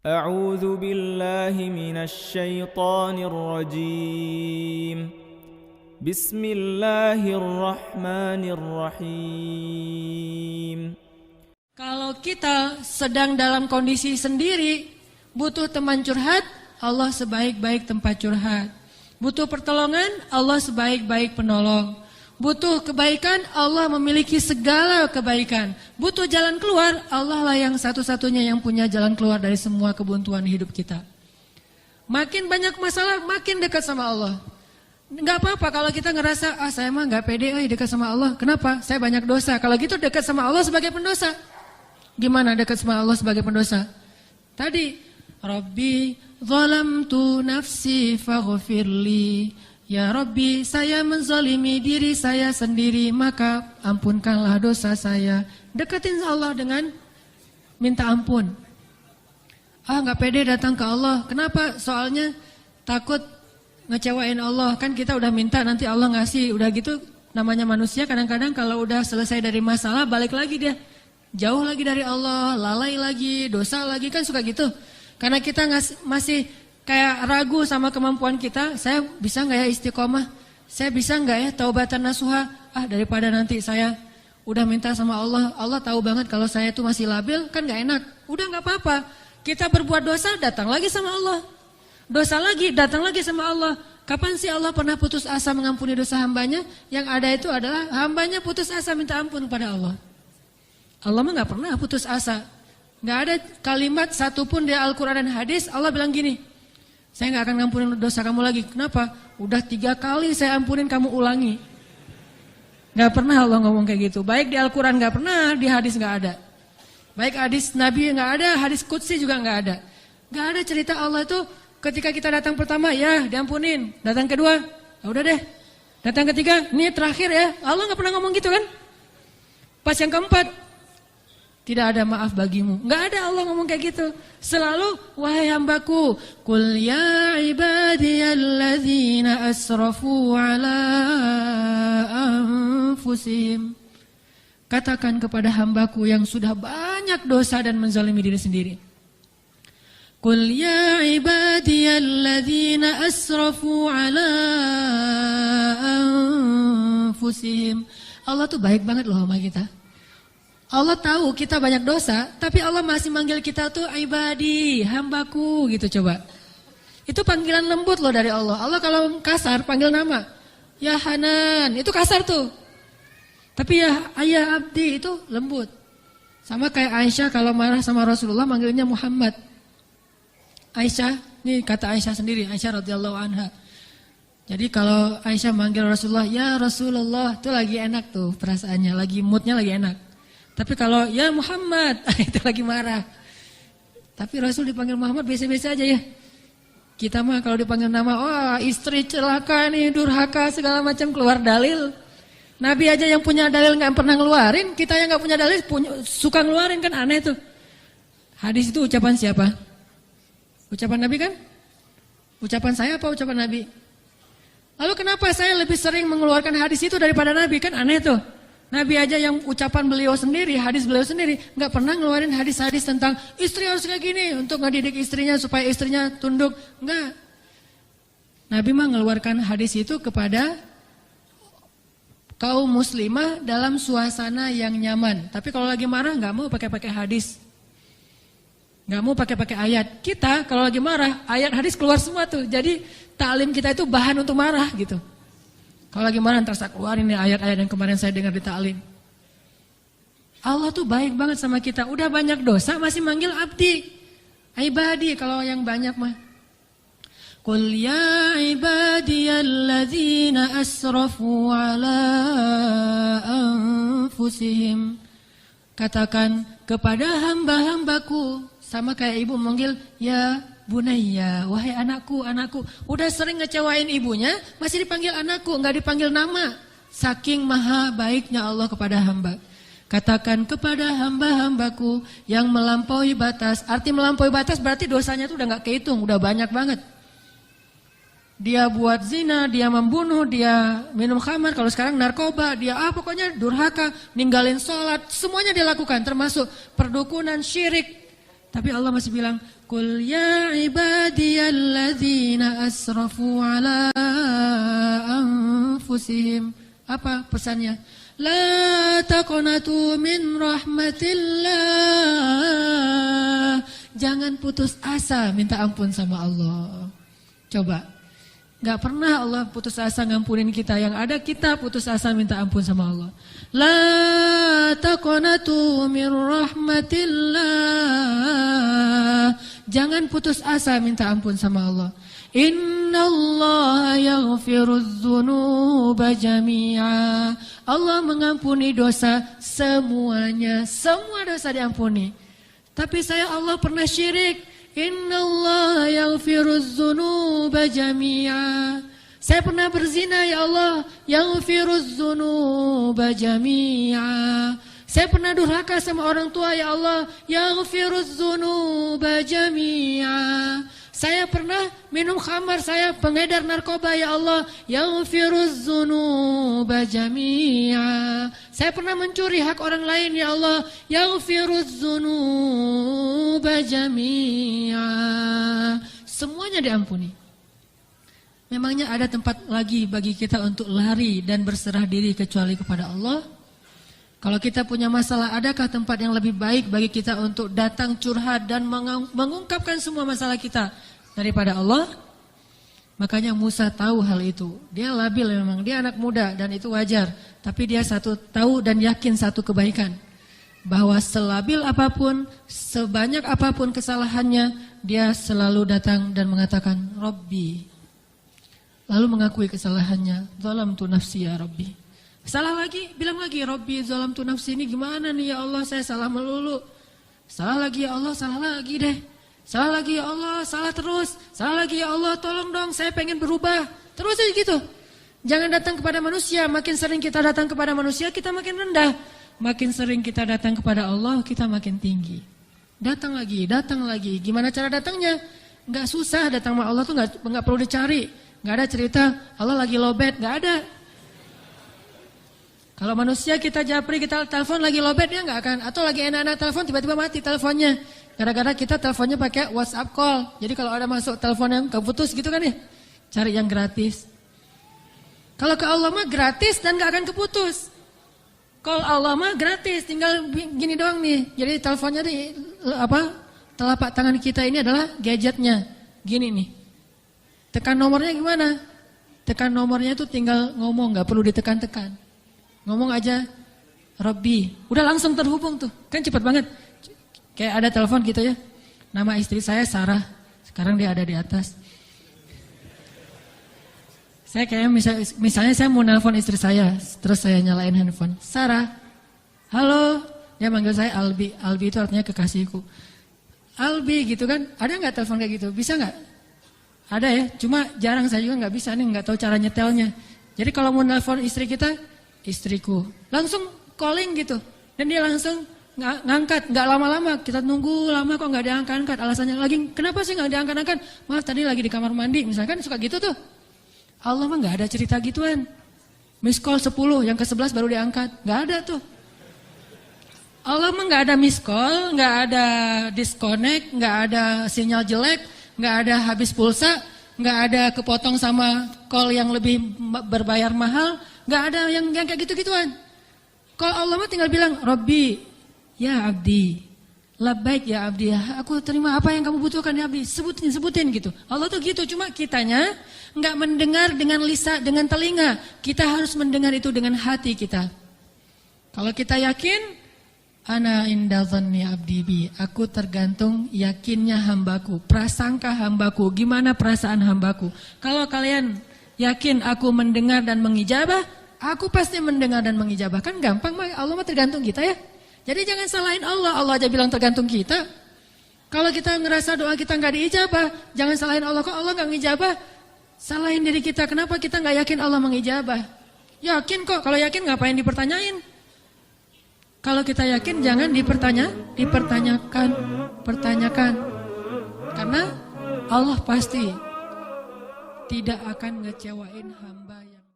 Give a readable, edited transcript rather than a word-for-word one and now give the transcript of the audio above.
أعوذ بالله من الشيطان الرجيم بسم الله الرحمن الرحيم. Kalau kita sedang dalam kondisi sendiri, butuh teman curhat, Allah sebaik-baik tempat curhat. Butuh pertolongan, Allah sebaik-baik penolong. Butuh kebaikan, Allah memiliki segala kebaikan. Butuh jalan keluar, Allah lah yang satu-satunya yang punya jalan keluar dari semua kebuntuan hidup kita. Makin banyak masalah, makin dekat sama Allah. Enggak apa-apa kalau kita ngerasa, saya mah enggak pede dekat sama Allah. Kenapa? Saya banyak dosa. Kalau gitu dekat sama Allah sebagai pendosa. Gimana dekat sama Allah sebagai pendosa? Tadi, Rabbi zalamtu nafsi faghfirli. Ya Rabbi, saya menzalimi diri saya sendiri, maka ampunkanlah dosa saya. Deketin Allah dengan minta ampun. Enggak pede datang ke Allah. Kenapa? Soalnya takut ngecewain Allah. Kan kita udah minta, nanti Allah ngasih. Udah gitu, namanya manusia kadang-kadang kalau udah selesai dari masalah, balik lagi dia. Jauh lagi dari Allah, lalai lagi, dosa lagi, kan suka gitu. Karena kita masih kayak ragu sama kemampuan kita, saya bisa nggak ya istiqomah? Saya bisa nggak ya taubatan nasuha? Daripada nanti saya udah minta sama Allah, Allah tahu banget kalau saya itu masih labil, kan nggak enak. Udah nggak apa-apa, kita berbuat dosa, datang lagi sama Allah. Dosa lagi, datang lagi sama Allah. Kapan sih Allah pernah putus asa mengampuni dosa hambanya? Yang ada itu adalah hambanya putus asa minta ampun kepada Allah. Allah mah nggak pernah putus asa. Nggak ada kalimat satupun di Al-Quran dan hadis Allah bilang gini, saya nggak akan ngampunin dosa kamu lagi. Kenapa? Udah 3 kali saya ampunin, kamu ulangi. Nggak pernah Allah ngomong kayak gitu. Baik di Al-Quran nggak pernah, di hadis nggak ada. Baik hadis Nabi nggak ada, hadis Qudsi juga nggak ada. Nggak ada cerita Allah itu ketika kita datang pertama, ya diampunin. Datang kedua, udah deh. Datang ketiga, ini terakhir ya. Allah nggak pernah ngomong gitu kan? Pas yang keempat, tidak ada maaf bagimu. Enggak ada Allah ngomong kayak gitu. Selalu, wahai hambaku, qul ya ibadiyalladzina asrafu ala anfusihim. Katakan kepada hambaku yang sudah banyak dosa dan menzalimi diri sendiri. Qul ya ibadiyalladzina asrafu ala anfusihim. Allah tuh baik banget loh sama kita. Allah tahu kita banyak dosa, tapi Allah masih manggil kita tuh ibadi, hambaku gitu coba. Itu panggilan lembut loh dari Allah. Allah kalau kasar panggil nama, ya Hanan, itu kasar tuh. Tapi ya ayah abdi itu lembut. Sama kayak Aisyah kalau marah sama Rasulullah manggilnya Muhammad. Aisyah, ini kata Aisyah sendiri, Aisyah radhiyallahu anha. Jadi kalau Aisyah manggil Rasulullah, ya Rasulullah, itu lagi enak tuh perasaannya, lagi moodnya lagi enak. Tapi kalau ya Muhammad, itu lagi marah. Tapi Rasul dipanggil Muhammad biasa-biasa aja ya. Kita mah kalau dipanggil nama, istri celaka nih, durhaka segala macam, keluar dalil. Nabi aja yang punya dalil nggak pernah ngeluarin, kita yang nggak punya dalil suka ngeluarin, kan aneh tuh. Hadis itu ucapan siapa? Ucapan Nabi kan? Ucapan saya apa ucapan Nabi? Lalu kenapa saya lebih sering mengeluarkan hadis itu daripada Nabi? Kan aneh tuh. Nabi aja yang ucapan beliau sendiri, hadis beliau sendiri, nggak pernah ngeluarin hadis-hadis tentang istri harus kayak gini untuk ngedidik istrinya supaya istrinya tunduk, nggak. Nabi mah ngeluarkan hadis itu kepada kaum muslimah dalam suasana yang nyaman. Tapi kalau lagi marah nggak mau pakai hadis, nggak mau pakai ayat. Kita kalau lagi marah ayat hadis keluar semua tuh. Jadi taklim kita itu bahan untuk marah gitu. Kalau lagi marah ntar saya keluarin nih ayat-ayat yang kemarin saya dengar di ta'lim. Allah tuh baik banget sama kita. Udah banyak dosa masih manggil abdi. Ibadi kalau yang banyak mah. Qul ya ibadiyalladzina asrafu ala anfusihim. Katakan kepada hamba-hambaku. Sama kayak ibu manggil ya Bunayya, wahai anakku, anakku. Udah sering ngecewain ibunya, masih dipanggil anakku, nggak dipanggil nama. Saking maha baiknya Allah kepada hamba. Katakan kepada hamba-hambaku yang melampaui batas. Arti melampaui batas berarti dosanya tuh udah nggak kehitung, udah banyak banget. Dia buat zina, dia membunuh, dia minum khamar, kalau sekarang narkoba, dia pokoknya durhaka, ninggalin sholat, semuanya dia lakukan, termasuk perdukunan, syirik. Tapi Allah masih bilang, Qul ya ibadiyalladzina asrafu ala anfusihim. Apa pesannya? La taqnatu min rahmatillah. Jangan putus asa minta ampun sama Allah. Coba. Gak pernah Allah putus asa ngampunin kita. Yang ada kita putus asa minta ampun sama Allah. La taqnatu min rahmatillah. Jangan putus asa minta ampun sama Allah. Innallaha yaghfirudz dzunuba jami'a. Allah mengampuni dosa semuanya. Semua dosa diampuni. Tapi saya Allah pernah syirik. Innallaha yaghfirudz dzunuba jami'a. Saya pernah berzina ya Allah. Yaghfirudz dzunuba jami'a. Saya pernah durhaka sama orang tua ya Allah. Yaghfirudz dzunuba jami'a. Saya pernah minum khamar, saya pengedar narkoba ya Allah. Yaghfirudz dzunuba jami'a. Saya pernah mencuri hak orang lain ya Allah. Yaghfirudz dzunuba jami'a. Semuanya diampuni. Memangnya ada tempat lagi bagi kita untuk lari dan berserah diri kecuali kepada Allah? Kalau kita punya masalah, adakah tempat yang lebih baik bagi kita untuk datang curhat dan mengungkapkan semua masalah kita daripada Allah? Makanya Musa tahu hal itu. Dia labil memang, dia anak muda dan itu wajar. Tapi dia tahu dan yakin satu kebaikan. Bahwa selabil apapun, sebanyak apapun kesalahannya, dia selalu datang dan mengatakan, Rabbi. Lalu mengakui kesalahannya, zalamtu nafsi ya Rabbi. Salah lagi, bilang lagi, Rabbi zalamtu nafsi, ini gimana nih ya Allah, saya salah melulu. Salah lagi ya Allah, salah lagi deh. Salah lagi ya Allah, salah terus. Salah lagi ya Allah, tolong dong, saya pengen berubah. Terus aja gitu. Jangan datang kepada manusia, makin sering kita datang kepada manusia, kita makin rendah. Makin sering kita datang kepada Allah, kita makin tinggi. Datang lagi, datang lagi. Gimana cara datangnya? Nggak susah, datang sama Allah tuh nggak perlu dicari. Nggak ada cerita, Allah lagi lowbat, nggak ada. Kalau manusia kita japri, kita telepon lagi lowbat, dia nggak akan. Atau lagi enak-enak telepon, tiba-tiba mati teleponnya. Gara-gara kita teleponnya pakai WhatsApp call. Jadi kalau ada masuk telepon yang keputus gitu kan ya, cari yang gratis. Kalau ke Allah mah gratis dan nggak akan keputus. Call Allah mah gratis, tinggal gini doang nih. Jadi teleponnya di telapak tangan kita ini adalah gadgetnya. Gini nih. Tekan nomornya gimana? Tekan nomornya itu tinggal ngomong, nggak perlu ditekan-tekan. Ngomong aja, Rabbi, udah langsung terhubung tuh, kan cepat banget. Kayak ada telepon gitu ya, nama istri saya Sarah, sekarang dia ada di atas. Saya kayak misalnya saya mau nelpon istri saya, terus saya nyalain handphone, Sarah, halo, dia manggil saya Albi, Albi itu artinya kekasihku. Albi gitu kan, ada nggak telepon kayak gitu, bisa nggak? Ada ya, cuma jarang, saya juga nggak bisa nih, nggak tahu cara nyetelnya. Jadi kalau mau nelpon istri kita, istriku, langsung calling gitu, dan dia langsung ngangkat, nggak lama-lama, kita nunggu lama kok nggak diangkat-angkat, alasannya lagi, kenapa sih nggak diangkat-angkat? Maaf tadi lagi di kamar mandi, misalkan suka gitu tuh. Allah mah nggak ada cerita gituan. Miss call 10, yang ke-11 baru diangkat, nggak ada tuh. Allah mah nggak ada miss call, nggak ada disconnect, nggak ada sinyal jelek, nggak ada habis pulsa, nggak ada kepotong sama call yang lebih berbayar mahal. Gak ada yang kayak gitu-gituan. Kalau Allah mah tinggal bilang, Rabbi, ya abdi, labbaik ya abdi, aku terima apa yang kamu butuhkan ya abdi, sebutin gitu. Allah tuh gitu, cuma kitanya gak mendengar dengan lisan, dengan telinga. Kita harus mendengar itu dengan hati kita. Kalau kita yakin, ana inda dhanni abdi bi, aku tergantung yakinnya hambaku, prasangka hambaku, gimana perasaan hambaku. Kalau kalian yakin aku mendengar dan mengijabah, aku pasti mendengar dan mengijabah. Kan gampang, Allah mah tergantung kita ya. Jadi jangan salahin Allah, Allah aja bilang tergantung kita. Kalau kita ngerasa doa kita nggak diijabah, jangan salahin Allah, kok Allah nggak ngijabah. Salahin diri kita, kenapa kita nggak yakin Allah mengijabah. Yakin kok, kalau yakin ngapain dipertanyain. Kalau kita yakin jangan dipertanyakan. Karena Allah pasti tidak akan ngecewain hamba.